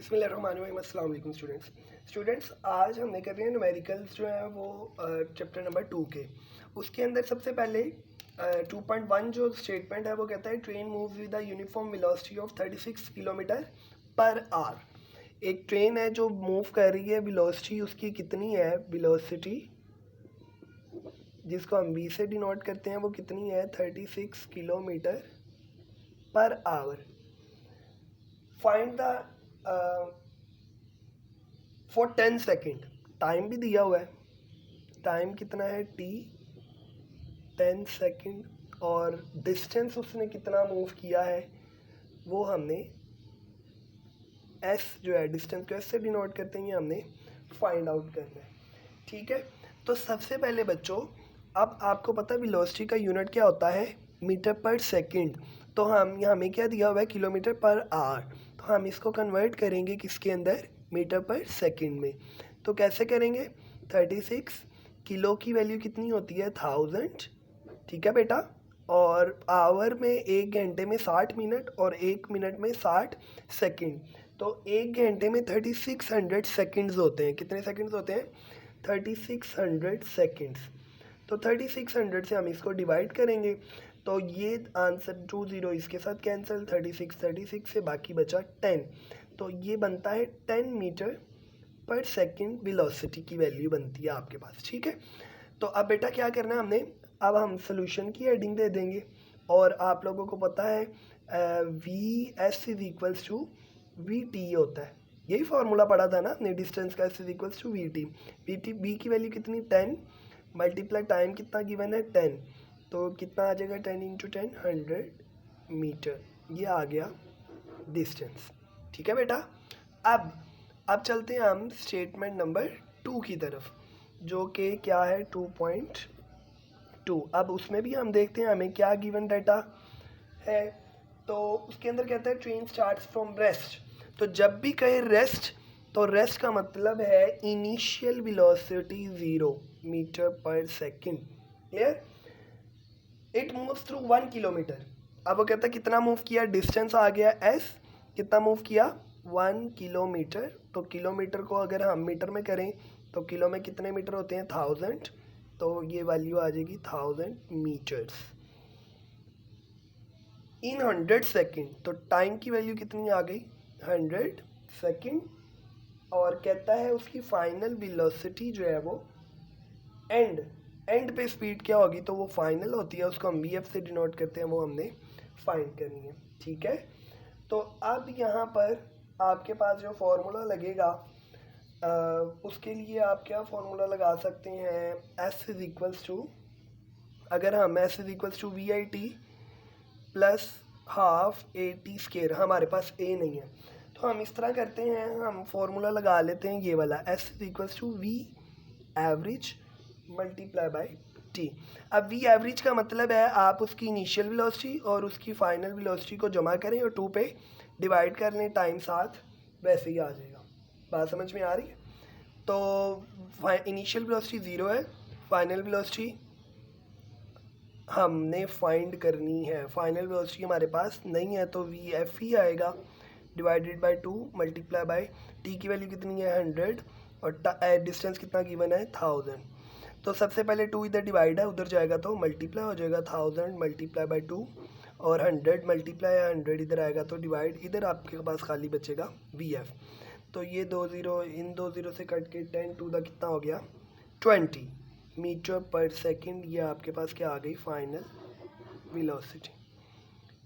बिस्मिल्लाहिर्रहमानिर्रहीम। अस्सलाम वालेकुम स्टूडेंट्स आज हम कर रहे हैं न्यूमेरिकल्स जो है वो चैप्टर नंबर 2 के। उसके अंदर सबसे पहले 2.1 जो स्टेटमेंट है वो कहता है train moves with a uniform velocity of 36 kilometre per hour. एक ट्रेन है जो मूव कर रही है, वेलोसिटी उसकी कितनी है, वेलोसिटी जिसको हम v से डिनोट करते हैं वो कितनी है, 36 kilometre per hour. Find the for 10 second, time भी दिया हुआ है, टाइम कितना है t 10 सेकेंड, और डिस्टेंस उसने कितना मूव किया है वो हमने s जो है डिस्टेंस को s से डिनोट करते हैं, हमने फाइंड आउट करना है। ठीक है, तो सबसे पहले बच्चों अब आपको पता है वेलोसिटी का यूनिट क्या होता है, मीटर पर सेकंड। तो हमें क्या दिया हुआ है, किलोमीटर पर आवर। तो हम इसको कन्वर्ट करेंगे किसके अंदर, मीटर पर सेकंड में। तो कैसे करेंगे, 36 किलो की वैल्यू कितनी होती है, 1000। ठीक है बेटा, और आवर में 1 घंटे में 60 मिनट और 1 मिनट में 60 सेकंड। तो 1 घंटे में 3600 सेकंड्स होते हैं। कितने सेकंड्स होते हैं, 3600 सेकंड्स। तो 3600 से हम इसको डिवाइड करेंगे तो ये आंसर 20 इसके साथ कैंसिल, 36 से बाकी बचा 10। तो ये बनता है 10 मीटर पर सेकंड वेलोसिटी की वैल्यू बनती है आपके पास। ठीक है, तो अब बेटा क्या करना है हमने, अब हम सोल्यूशन की हेडिंग दे देंगे। और आप लोगों को पता है v s is equals to v t होता है, यही फार्मूला पढ़ा था ना अपने, डिस्टेंस का s is equals to v t. V की वैल्यू कितनी, 10 मल्टीप्लाई टाइम कितना गिवन है 10, तो कितना आ जाएगा 10 इंटू 10 100 मीटर, ये आ गया डिस्टेंस। ठीक है बेटा, अब चलते हैं हम स्टेटमेंट नंबर 2 की तरफ, जो कि क्या है 2.2। अब उसमें भी हम देखते हैं हमें क्या गिवन डाटा है। तो उसके अंदर कहता है ट्रेन स्टार्ट्स फ्रॉम रेस्ट। तो जब भी कहे रेस्ट, तो रेस्ट का मतलब है initial velocity 0 metre per second. Clear, it moves through 1 kilometre. अब वो कहता है कितना मूव किया, डिस्टेंस आ गया s, कितना मूव किया 1 किलोमीटर। तो किलोमीटर को अगर हम मीटर में करें तो किलो में कितने मीटर होते हैं, 1000। तो ये वैल्यू आ जाएगी 1000 मीटर्स इन 100 सेकेंड। तो टाइम की वैल्यू कितनी आ गई, 100 सेकेंड। और कहता है उसकी फाइनल वेलोसिटी जो है वो एंड पे स्पीड क्या होगी, तो वो फाइनल होती है, उसको हम वी से डिनोट करते हैं, वो हमने फाइंड करनी है। ठीक है, तो अब यहाँ पर आपके पास जो फॉर्मूला लगेगा उसके लिए आप क्या फॉर्मूला लगा सकते हैं, एस इज इक्वल्स टू, अगर हम s is equals to v i t plus half a t square, हमारे पास ए नहीं है तो हम इस तरह करते हैं, हम फॉर्मूला लगा लेते हैं ये वाला, s is equals to v average multiply by t. अब वी एवरेज का मतलब है आप उसकी इनिशियल वेलोसिटी और उसकी फाइनल वेलोसिटी को जमा करें और 2 पे डिवाइड कर लें टाइम साथ, वैसे ही आ जाएगा। बात समझ में आ रही है। तो इनिशियल वेलोसिटी 0 है, फाइनल वेलोसिटी हमने फाइंड करनी है, फाइनल वेलोसिटी हमारे पास नहीं है तो वी एफ ही आएगा, divided by 2 multiply by T की वैल्यू कितनी है 100 और डिस्टेंस कितना गिवन है 1000। तो सबसे पहले 2 इधर डिवाइड है, उधर जाएगा तो मल्टीप्लाई हो जाएगा, 1000 मल्टीप्लाई बाय 2 और 100 मल्टीप्लाई 100 इधर आएगा तो डिवाइड, इधर आपके पास खाली बचेगा वी एफ। तो ये 2 0 इन 2 0 से कट के 10 टू द कितना हो गया 20 मीटर पर सेकंड। ये आपके पास क्या आ गई, फाइनल वेलोसिटी।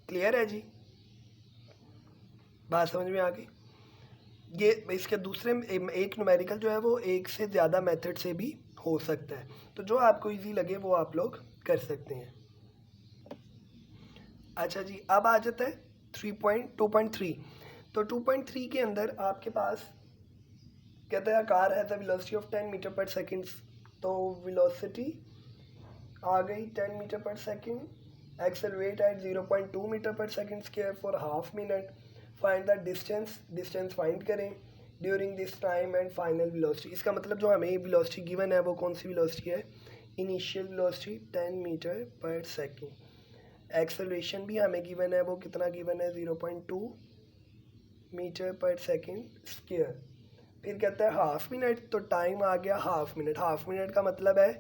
क्लियर है जी, बात समझ में आ गई। ये इसके दूसरे एक न्यूमेरिकल जो है वो एक से ज़्यादा मेथड से भी हो सकता है, तो जो आपको इजी लगे वो आप लोग कर सकते हैं। अच्छा जी, अब आ जाता है 3.2.3। तो 2.3 के अंदर आपके पास कहता है car has a velocity of 10 meter per second. तो वेलोसिटी आ गई 10 meter per second, accelerate at 0.2 meter per second square for half minute, find the distance find करें during this time and final velocity. इसका मतलब जो हमें velocity given है वो कौन सी वेलोसिटी है, initial velocity 10 meter per second. Acceleration भी हमें गिवन है, वो कितना गिवन है 0.2 मीटर पर सेकंड स्क्वायर। फिर कहता है हाफ मिनट, तो टाइम आ गया हाफ मिनट। हाफ मिनट का मतलब है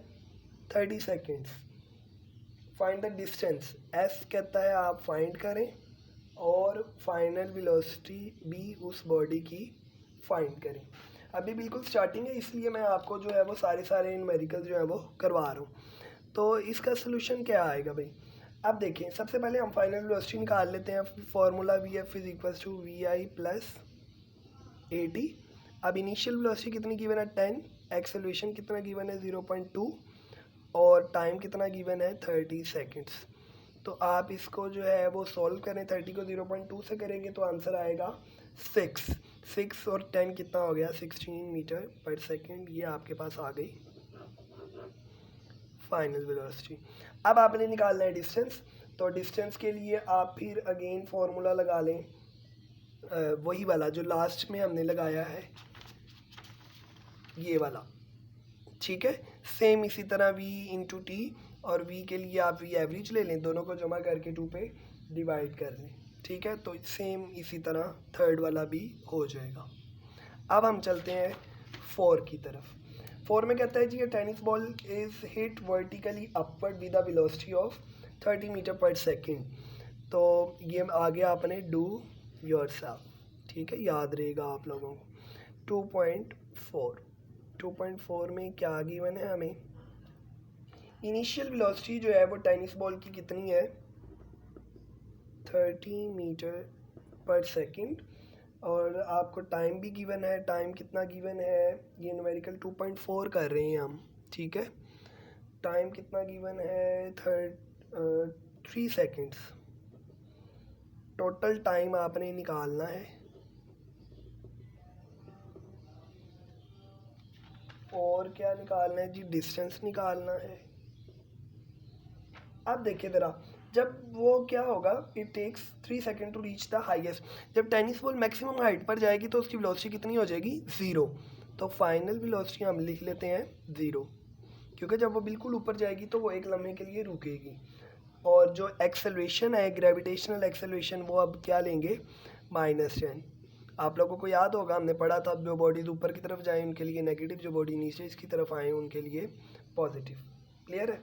30 seconds. Find the distance, S कहता है आप फाइंड करें और फाइनल वेलोसिटी भी उस बॉडी की फाइंड करें। अभी बिल्कुल स्टार्टिंग है, इसलिए मैं आपको जो है वो सारे न्यूमेरिकल जो है वो करवा रहा हूँ। तो इसका सोल्यूशन क्या आएगा भाई? अब देखें, सबसे पहले हम फाइनल वेलोसिटी निकाल लेते हैं। Formula v f is equal to v i plus a t. अब इनिशियल वेलोसिटी कितनी गिवन है 10, एक्सेलरेशन कितना गिवन है 0.2 और टाइम कितना गिवन है 30 सेकेंड्स। तो आप इसको जो है वो सॉल्व करें। 30 को 0.2 से करेंगे तो आंसर आएगा 6 और 10 कितना हो गया 16 मीटर पर सेकेंड। ये आपके पास आ गई फाइनल वेलोसिटी। अब आपने निकालना है डिस्टेंस। तो डिस्टेंस के लिए आप फिर अगेन फॉर्मूला लगा लें, वही वाला जो लास्ट में हमने लगाया है, ये वाला, ठीक है। सेम इसी तरह v इंटू टी, और v के लिए आप v एवरेज ले लें, दोनों को जमा करके 2 पे डिवाइड कर लें, ठीक है। तो सेम इसी तरह थर्ड वाला भी हो जाएगा। अब हम चलते हैं 4 की तरफ। 4 में कहता है जी, tennis ball is hit vertically upward with the velocity of 30 meter per second. तो ये आ गया अपने डू योरसेल्फ, ठीक है, याद रहेगा आप लोगों को। 2.4 में क्या गिवन है हमें? इनिशियल वेलोसिटी जो है वो टेनिस बॉल की कितनी है 30 मीटर पर सेकेंड, और आपको टाइम भी गिवन है। टाइम कितना गिवन है, ये न्यूमेरिकल 2.4 कर रहे हैं हम, ठीक है। टाइम कितना गिवन है 3 सेकेंड्स। टोटल टाइम आपने निकालना है और क्या निकालना है जी, डिस्टेंस निकालना है। अब देखिए ज़रा, जब वो क्या होगा, it takes 3 second to reach the highest. जब टेनिस बॉल मैक्सिमम हाइट पर जाएगी तो उसकी वेलोसिटी कितनी हो जाएगी 0। तो फाइनल वेलोसिटी हम लिख लेते हैं 0, क्योंकि जब वो बिल्कुल ऊपर जाएगी तो वो एक लम्हे के लिए रुकेगी। और जो एक्सेलरेशन है, ग्रेविटेशनल एक्सेलरेशन, वो अब क्या लेंगे -10। आप लोगों को याद होगा, हमने पढ़ा था, जो बॉडीज ऊपर की तरफ जाए उनके लिए नेगेटिव, जो बॉडी नीचे इसकी तरफ आए उनके लिए पॉजिटिव। क्लियर है?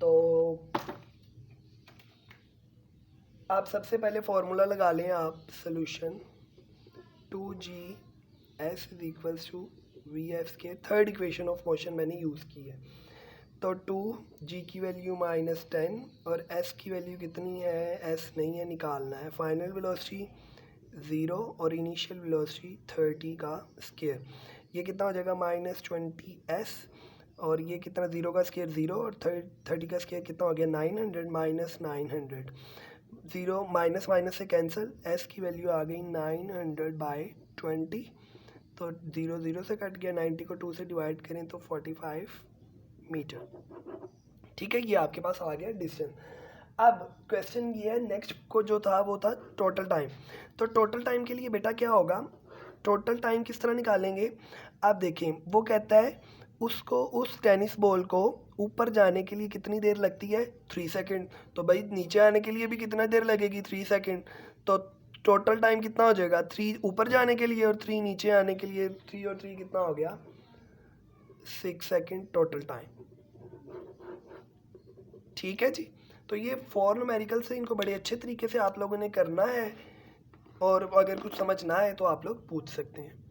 तो आप सबसे पहले फॉर्मूला लगा लें आप, solution 2g(s) is equals to v(f)² third equation of motion मैंने यूज़ की है। तो 2g की वैल्यू -10 और s की वैल्यू कितनी है, s नहीं है, निकालना है। फाइनल वेलोसिटी 0 और इनिशियल वेलोसिटी 30 का स्क्वायर। ये कितना हो जाएगा -20s, और ये कितना, 0 का स्क्वायर 0 और 30 का स्क्वायर कितना हो गया 900 -900। 0 माइनस माइनस से कैंसिल, s की वैल्यू आ गई 900/20। तो 0 0 से कट गया, 90 को 2 से डिवाइड करें तो 45 मीटर, ठीक है। ये आपके पास आ गया डिस्टेंस। अब क्वेश्चन ये है, नेक्स्ट को जो था वो था टोटल टाइम। तो टोटल टाइम के लिए बेटा क्या होगा, टोटल टाइम किस तरह निकालेंगे? आप देखें, वो कहता है उसको, उस टेनिस बॉल को ऊपर जाने के लिए कितनी देर लगती है 3 सेकेंड। तो भाई नीचे आने के लिए भी कितना देर लगेगी 3 सेकेंड। तो टोटल टाइम कितना हो जाएगा, 3 ऊपर जाने के लिए और 3 नीचे आने के लिए, 3 और 3 कितना हो गया 6 सेकेंड टोटल टाइम, ठीक है जी। तो ये 4 न्यूमेरिकल से इनको बड़े अच्छे तरीके से आप लोगों ने करना है, और अगर कुछ समझ ना आए तो आप लोग पूछ सकते हैं।